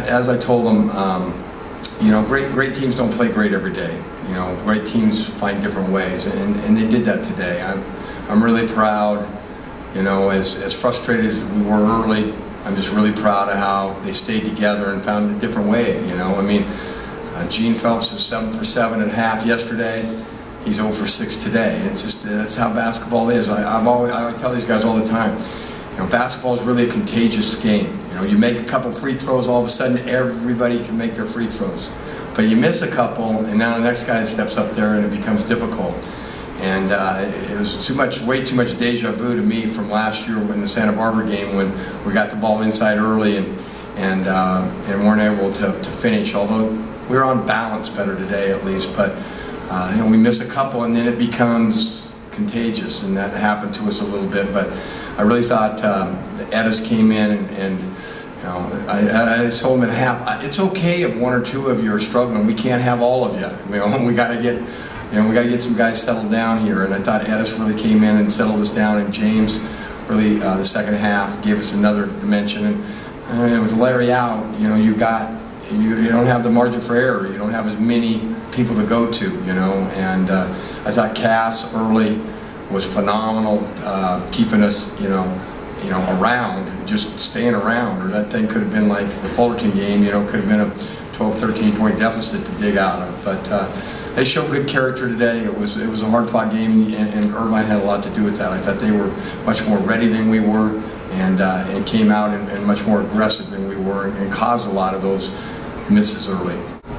as I told them, you know, great teams don't play great every day. You know, great teams find different ways, and they did that today. I'm really proud. You know, as frustrated as we were early, I'm just really proud of how they stayed together and found a different way. You know, I mean, Gene Phelps was 7 for 7 at half yesterday. He's 0 for 6 today. It's just, that's how basketball is. I tell these guys all the time, you know, basketball is really a contagious game. You know, you make a couple free throws, all of a sudden everybody can make their free throws. But you miss a couple, and now the next guy steps up there, and it becomes difficult. And it was way too much deja vu to me from last year in the Santa Barbara game when we got the ball inside early and weren't able to finish. Although we were on balance better today, at least. But you know, we miss a couple, and then it becomes contagious, and that happened to us a little bit. But I really thought Edis came in, and you know, I told him at half, it's okay if one or two of you are struggling. We can't have all of you. You know, we got to get. You know, we got to get some guys settled down here, and I thought Edis really came in and settled us down, and James really the second half gave us another dimension. And with Larry out, you know, you don't have the margin for error. You don't have as many people to go to, you know. And I thought Cass early was phenomenal, keeping us, you know, around, just staying around. Or that thing could have been like the Fullerton game, you know, could have been a 12, 13 point deficit to dig out of, but. They showed good character today. It was a hard-fought game, and Irvine had a lot to do with that. I thought they were much more ready than we were, and came out and much more aggressive than we were, and caused a lot of those misses early.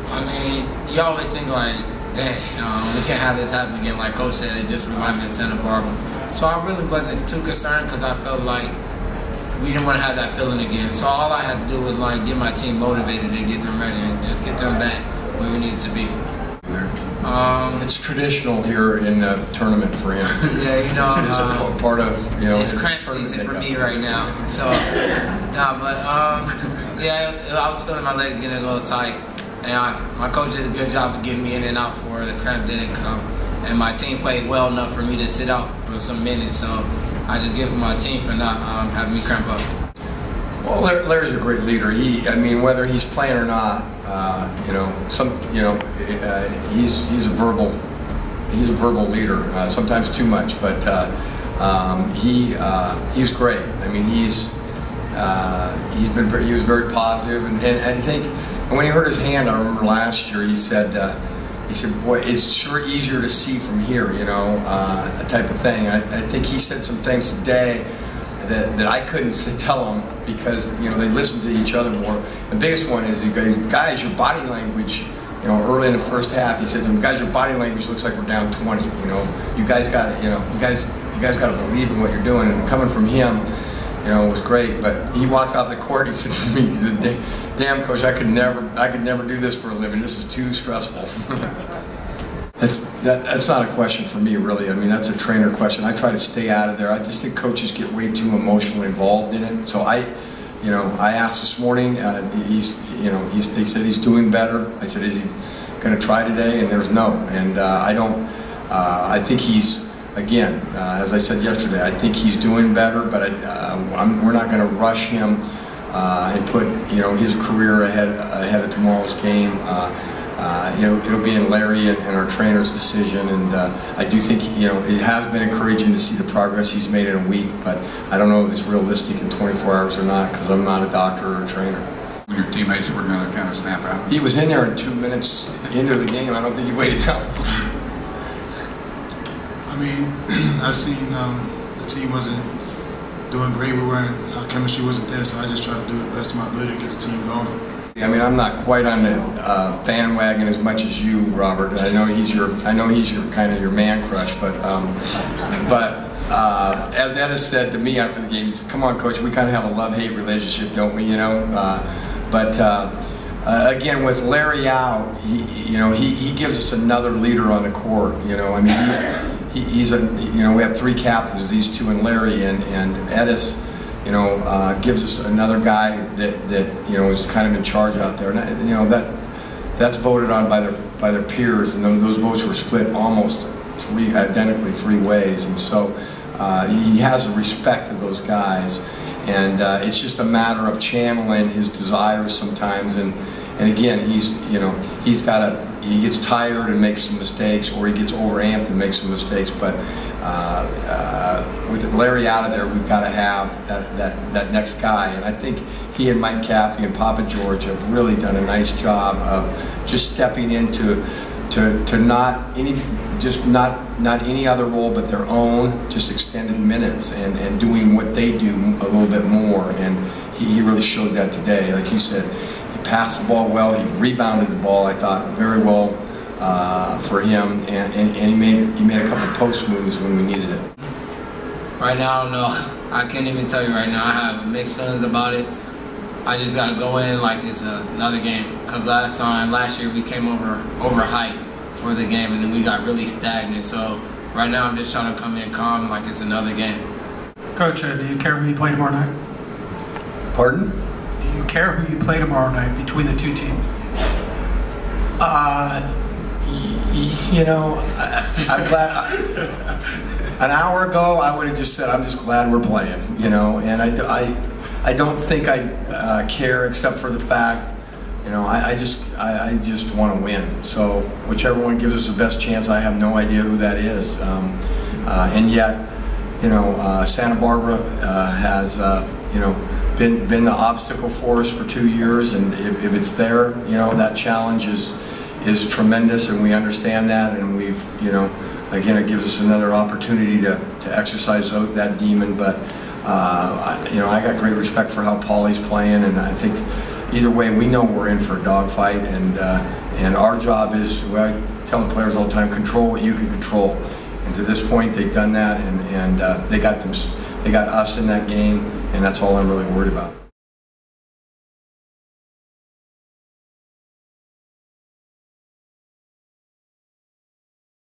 I mean, you always think like, dang, we can't have this happen again. Like Coach said, it just reminded me of Santa Barbara. So I really wasn't too concerned because I felt like we didn't want to have that feeling again. So all I had to do was like get my team motivated and get them ready and just get them back where we needed to be. It's traditional here in the tournament for him. Yeah, you know, it's a part of, you know, it's cramp season for me right now. So, yeah, I was feeling my legs getting a little tight, and my coach did a good job of getting me in and out for the cramp didn't come, and my team played well enough for me to sit out for some minutes. So I just give my team for not having me cramp up. Well, Larry's a great leader. I mean, whether he's playing or not, you know, he's a verbal leader. Sometimes too much, but he was great. I mean, he was very positive, and I think when he hurt his hand, I remember last year he said, boy, it's sure easier to see from here, you know, a type of thing. I think he said some things today that I couldn't tell them because, you know, they listen to each other more. The biggest one is, guys, your body language, you know, early in the first half, he said to them, guys, your body language looks like we're down 20. You know, you guys got to, you know, you guys got to believe in what you're doing. And coming from him, you know, it was great. But he walked off the court. He said to me, he said, "Damn, coach, I could never do this for a living. This is too stressful." That's not a question for me, really. I mean, that's a trainer question. I try to stay out of there. I just think coaches get way too emotionally involved in it. So I asked this morning. They said he's doing better. I said, is he going to try today? And there's no. And I don't. I think he's, again, as I said yesterday, I think he's doing better. But we're not going to rush him and put, you know, his career ahead of tomorrow's game. You know, it'll be in Larry and our trainer's decision, and I do think, you know, it has been encouraging to see the progress he's made in a week, but I don't know if it's realistic in 24 hours or not because I'm not a doctor or a trainer. When your teammates were going to kind of snap out? He was in there in 2 minutes into the game. I don't think he waited out. I mean, I seen the team wasn't doing great. Our chemistry wasn't there, so I just tried to do the best of my ability to get the team going. I mean, I'm not quite on the bandwagon as much as you, Robert. I know he's your kind of your man crush, but as Edis said to me after the game, he said, "Come on, coach, we kind of have a love-hate relationship, don't we? You know." Again, with Larry out, he gives us another leader on the court. You know, I mean, he's we have three captains, these two and Larry, and Edis. You know, gives us another guy that you know is kind of in charge out there. And you know that's voted on by their peers, and those votes were split almost identically three ways. And so he has the respect of those guys. and it's just a matter of channeling his desires sometimes. And again, he gets tired and makes some mistakes, or he gets overamped and makes some mistakes. But with Larry out of there, we've got to have that next guy. And I think he and Mike Caffey and Papa George have really done a nice job of just stepping into not any other role but their own, just extended minutes, and doing what they do a little bit more. And he really showed that today. Like you said, he passed the ball well, he rebounded the ball, I thought, very well for him, and he made a couple post moves when we needed it. Right now, I don't know. I can't even tell you right now. I have mixed feelings about it. I just got to go in like it's another game. Because last year we came over hype for the game, and then we got really stagnant. So right now I'm just trying to come in calm like it's another game. Coach, do you care who you play tomorrow night? Pardon? Do you care who you play tomorrow night between the two teams? I'm glad. An hour ago, I would have just said, I'm just glad we're playing, and I don't think I care, except for the fact, I just want to win. So whichever one gives us the best chance, I have no idea who that is. And yet, Santa Barbara has, been the obstacle for us for 2 years, and if it's there, that challenge is tremendous, and we understand that, and we've, again, it gives us another opportunity to exercise that demon. But I got great respect for how Paulie's playing, and I think either way, we know we're in for a dogfight, and our job is, I tell the players all the time, control what you can control. And to this point, they've done that, and they got us in that game, and that's all I'm really worried about.